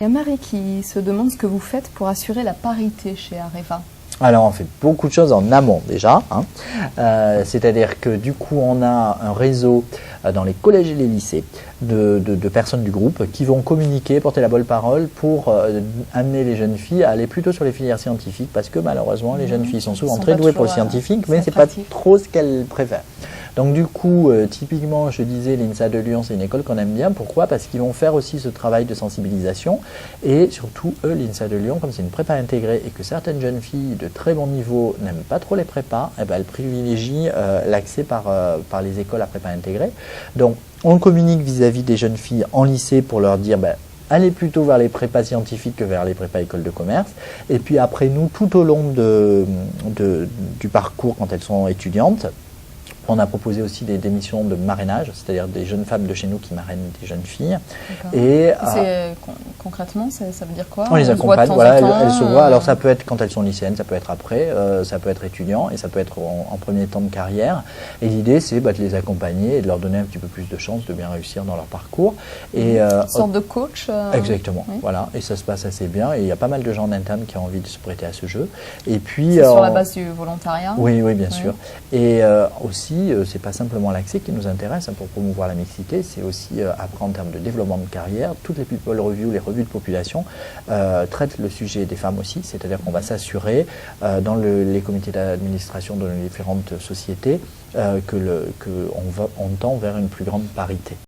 Il y a Marie qui se demande ce que vous faites pour assurer la parité chez Areva. Alors on fait beaucoup de choses en amont déjà, c'est-à-dire que du coup on a un réseau dans les collèges et les lycées de personnes du groupe qui vont communiquer, porter la bonne parole pour amener les jeunes filles à aller plutôt sur les filières scientifiques parce que malheureusement les jeunes filles sont souvent très douées pour le scientifique mais c'est pas trop ce qu'elles préfèrent. Donc du coup, typiquement, je disais, l'INSA de Lyon, c'est une école qu'on aime bien. Pourquoi? Parce qu'ils vont faire aussi ce travail de sensibilisation. Et surtout, eux, l'INSA de Lyon, comme c'est une prépa intégrée et que certaines jeunes filles de très bon niveau n'aiment pas trop les prépas, eh ben, elles privilégient l'accès par les écoles à prépa intégrée. Donc, on communique vis-à-vis des jeunes filles en lycée pour leur dire... allez plutôt vers les prépas scientifiques que vers les prépas écoles de commerce. Et puis après, nous, tout au long du parcours, quand elles sont étudiantes, on a proposé aussi des missions de marrainage, c'est-à-dire des jeunes femmes de chez nous qui marrainent des jeunes filles. Et concrètement, ça veut dire quoi? On les accompagne, voilà, elles se voient. Alors ça peut être quand elles sont lycéennes, ça peut être après, ça peut être étudiant et ça peut être en premier temps de carrière. Et l'idée, c'est de les accompagner et de leur donner un petit peu plus de chances de bien réussir dans leur parcours. Et, une sorte de coach. Exactement, oui. Voilà. Et ça se passe assez bien. Et il y a pas mal de gens en interne qui ont envie de se prêter à ce jeu. Et puis, c'est sur la base du volontariat. Oui, bien sûr. Et aussi, c'est pas simplement l'accès qui nous intéresse pour promouvoir la mixité, c'est aussi après en termes de développement de carrière, toutes les people reviews, les revues de population traitent le sujet des femmes aussi, c'est-à-dire qu'on va s'assurer dans les comités d'administration de nos différentes sociétés qu'on tend vers une plus grande parité.